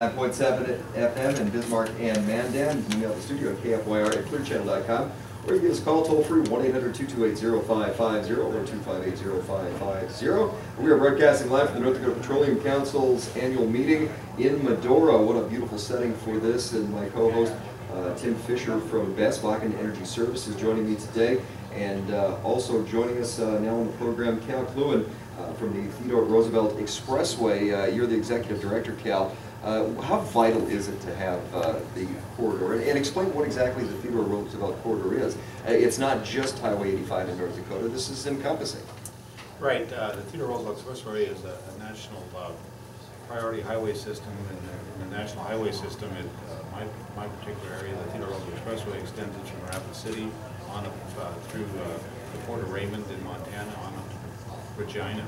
9.7 FM in Bismarck and Mandan. You can email the studio at KFYR@clearchannel.com, or you give us a call toll-free 1-800-228-0550 or 258-0550. We are broadcasting live from the North Dakota Petroleum Council's annual meeting in Medora. What a beautiful setting for this, and my co-host Tim Fisher from Bakken Energy Services joining me today, and also joining us now on the program, Cal Klewin from the Theodore Roosevelt Expressway. You're the executive director, Cal. How vital is it to have the corridor? And explain what exactly the Theodore Roosevelt corridor is. It's not just Highway 85 in North Dakota. This is encompassing. Right. The Theodore Roosevelt Expressway is a national priority highway system. In the national highway system, my particular area, the Theodore Roosevelt Expressway, extends from Rapids City on up through the Port of Raymond in Montana on up to Regina.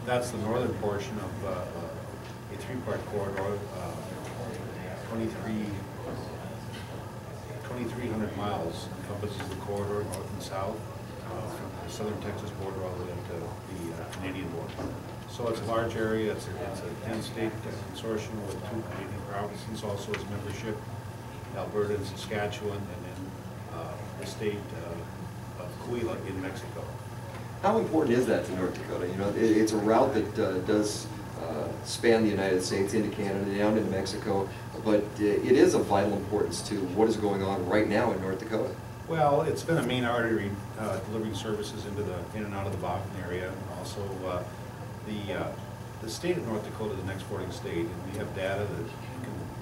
That's the northern portion of a three-part corridor, 2,300 miles encompasses the corridor north and south, from the southern Texas border all the way up to the Canadian border. So it's a large area. It's a 10-state consortium with 2 Canadian provinces also as membership, Alberta and Saskatchewan, and then the state of Klewin in Mexico. How important is that to North Dakota? You know, it's a route that does span the United States into Canada, down into Mexico, but it is of vital importance to what is going on right now in North Dakota. Well, it's been a main artery delivering services in and out of the Bakken area. Also, the state of North Dakota is an exporting state, and we have data that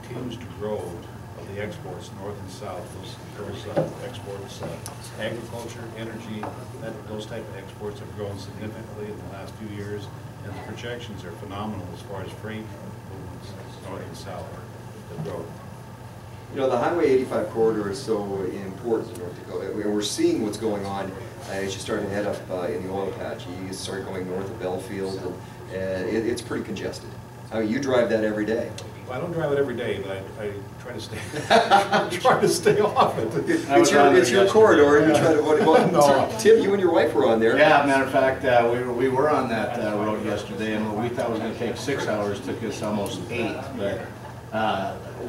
continues to grow of the exports north and south. Those exports, agriculture, energy, those type of exports have grown significantly in the last few years, and the projections are phenomenal as far as freight movements north and south, the growth. You know, the Highway 85 corridor is so important in North Dakota. We're seeing what's going on as you start to head up in the oil patch. You start going north of Belfield, and it's pretty congested. I mean, you drive that every day. Well, I don't drive it every day, but I try to stay. Try to stay off it. It's your corridor, and you try to. No. Tim, you and your wife were on there. Yeah, matter of fact, we were on that road yesterday, and what we thought was going to take 6 hours took us almost 8. But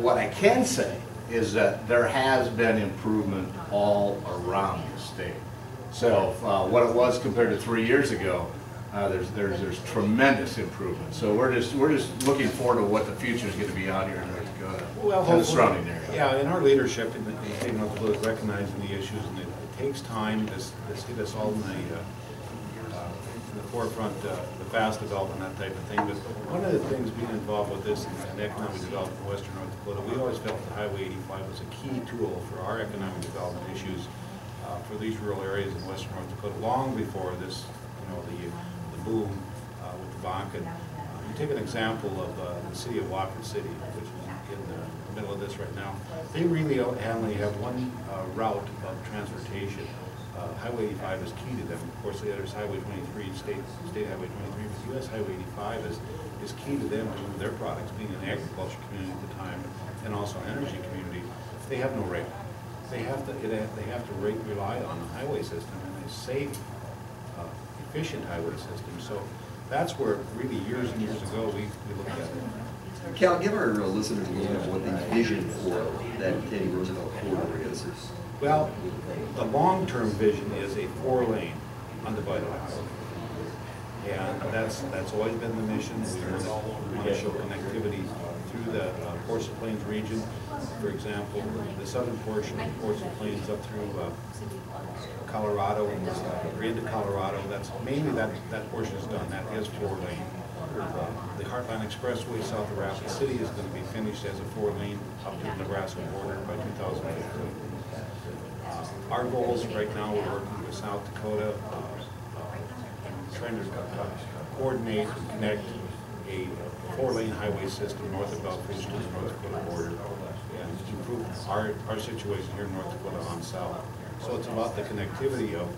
what I can say is that there has been improvement all around the state. So what it was compared to 3 years ago, there's tremendous improvement. So we're just looking forward to what the future is going to be out here in North Dakota and the surrounding area. Yeah, in our leadership in the state of North Dakota, recognizing the issues, and it takes time to get us all in the forefront, the fast development, that type of thing. But one of the things being involved with this and economic development in western North Dakota, we always felt that Highway 85 was a key tool for our economic development issues for these rural areas in western North Dakota, long before this, the boom with the Bakken. You take an example of the city of Walker City, which is in the middle of this right now. They really only have one route of transportation. Highway 85 is key to them. Of course, there's Highway 23, State Highway 23, but US Highway 85 is key to them to move their products, being an agriculture community at the time and also an energy community. They have no rail. They have to rely on the highway system, and a safe, efficient highway system. So that's where really years and years ago we looked at it. Cal, give our listeners a little bit of what the vision for that Teddy Roosevelt corridor is. Well, the long-term vision is a 4-lane undivided highway. And that's always been the mission. We want to show connectivity through the Ports of Plains region. For example, the southern portion of the Ports of Plains up through Colorado and into Colorado. That's mainly that portion is done. That is 4-lane. The Heartland Expressway south of Rapids City is going to be finished as a 4-lane up to the Nebraska border by 2015. Our goals right now, we're working with South Dakota, trying to coordinate and connect a 4-lane highway system north of Belfield to the North Dakota border and improve our situation here in North Dakota on south. So it's about the connectivity of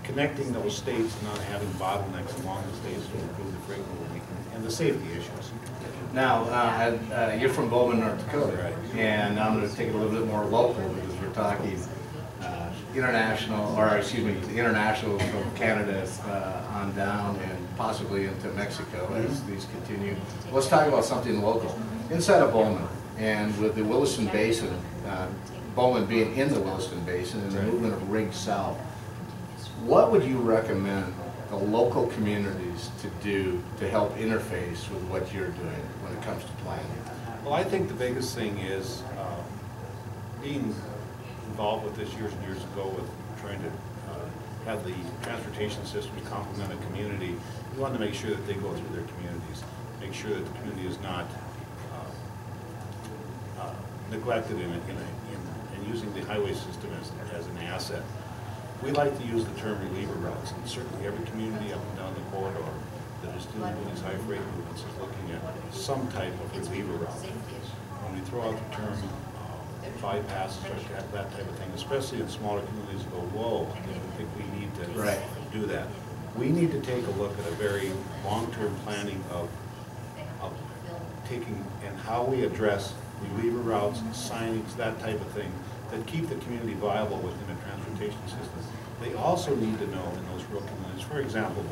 connecting those states and not having bottlenecks along the states to improve the freight movement and the safety issues. Now, you're from Bowman, North Dakota, right? And I'm going to take it a little bit more local because we're talking international, or excuse me, the international from Canada on down and possibly into Mexico as these continue. Let's talk about something local. Inside of Bowman, and with the Williston Basin, Bowman being in the Williston Basin and the movement of rigs south, what would you recommend the local communities to do to help interface with what you're doing when it comes to planning? Well, I think the biggest thing is being involved with this years and years ago with trying to have the transportation system complement a community. We want to make sure that they go through their communities, make sure that the community is not neglected in using the highway system as an asset. We like to use the term reliever routes, and certainly every community up and down the corridor that is still doing these high freight movements is looking at some type of reliever route. When we throw out the term bypasses or that type of thing, especially in smaller communities, go, whoa, I think we need to do that. We need to take a look at a very long-term planning of taking and how we address reliever routes, signage, that type of thing, that keep the community viable within a transportation system. They also need to know in those rural communities, for example,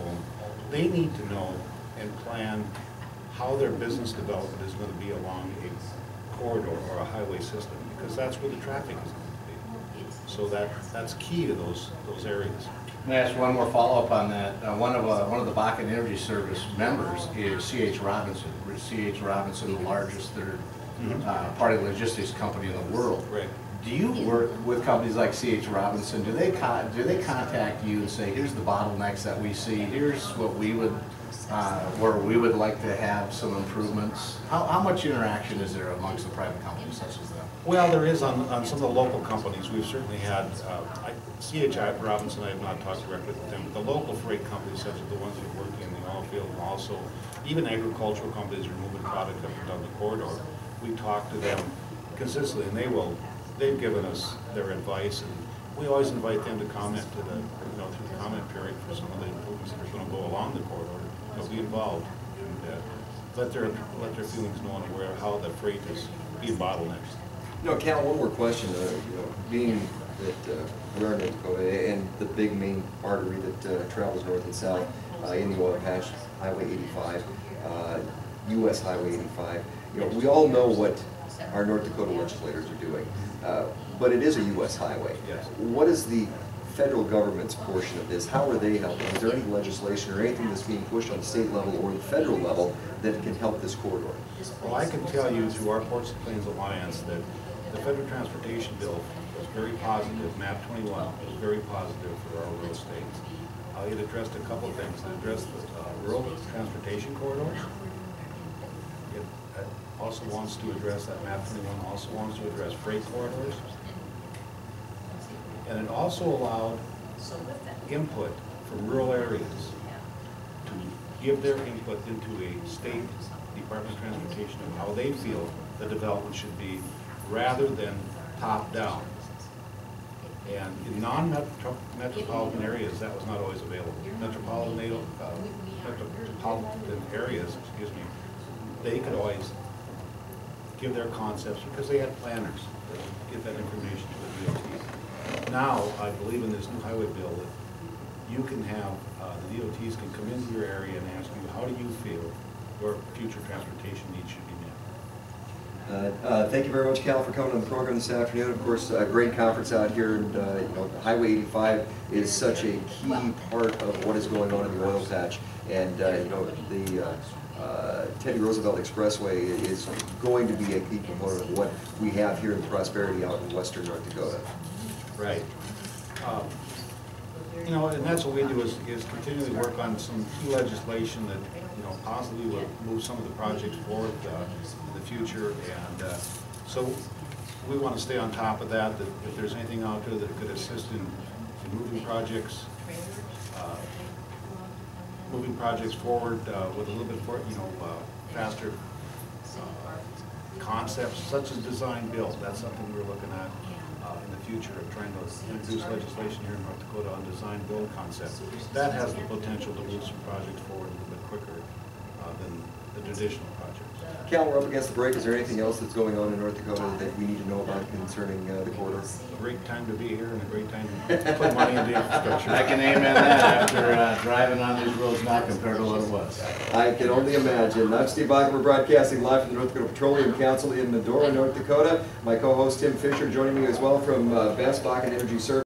they need to know and plan how their business development is going to be along a corridor or a highway system, because that's where the traffic is going to be. So that's key to those areas. May I ask one more follow-up on that? One of the Bakken Energy Service members is C.H. Robinson. C.H. Robinson, the largest third-party logistics company in the world. Right. Do you work with companies like C.H. Robinson? Do they contact you and say, here's the bottlenecks that we see, here's what we would, where we would like to have some improvements? How much interaction is there amongst the private companies such as that? Well, there is on some of the local companies. We've certainly had, C.H. Robinson, I have not talked directly with them, but the local freight companies, such as the ones that are working in the oil field, and also even agricultural companies are moving product up and down the corridor. We talk to them consistently, and they've given us their advice, and we always invite them to comment to the, through the comment period for some of the improvements that are going to go along the corridor. Be involved and let their feelings know and aware of how the freight is being bottlenecked. Cal, one more question. Being that we are in North Dakota and the big main artery that travels north and south in the oil patch, Highway 85, U.S. Highway 85, we all know what our North Dakota legislators are doing, but it is a U.S. highway. Yes. What is the federal government's portion of this? How are they helping? Is there any legislation or anything that's being pushed on the state level or the federal level that can help this corridor? Well, I can tell you through our Ports and Plains Alliance that the federal transportation bill was very positive. MAP 21 was very positive for our rural states. It addressed a couple of things. It addressed the rural transportation corridors. It also wants to address that MAP 21 also wants to address freight corridors. And it also allowed input from rural areas to give their input into a state Department of Transportation of how they feel the development should be, rather than top down. And in non-metropolitan areas, that was not always available. Metropolitan areas, they could always give their concepts because they had planners that would give that information to the DOTs. Now, I believe in this new highway bill that you can have, the DOTs can come into your area and ask you, how do you feel your future transportation needs should be met? Thank you very much, Cal, for coming on the program this afternoon. Of course, a great conference out here, and Highway 85 is such a key part of what is going on in the oil patch. And the Teddy Roosevelt Expressway is going to be a key component of what we have here in Prosperity out in western North Dakota. Right. And that's what we do is continually work on some key legislation that, possibly will move some of the projects forward in the future. And so we want to stay on top of that, that if there's anything out there that could assist in moving projects forward with a little bit more, faster concepts such as design build. That's something we're looking at in the future, of trying to introduce legislation here in North Dakota on design build concepts. That has the potential to move some projects forward a little bit quicker than the traditional projects. Cal, we're up against the break. Is there anything else that's going on in North Dakota that we need to know about concerning the corridor? Great time to be here and a great time to put money into infrastructure. I can amen that after driving on these roads now compared to what it was. I can only imagine. I'm Steve Bakken. We're broadcasting live from the North Dakota Petroleum Council in Medora, North Dakota. My co-host Tim Fisher joining me as well from Best Bakken Energy Service.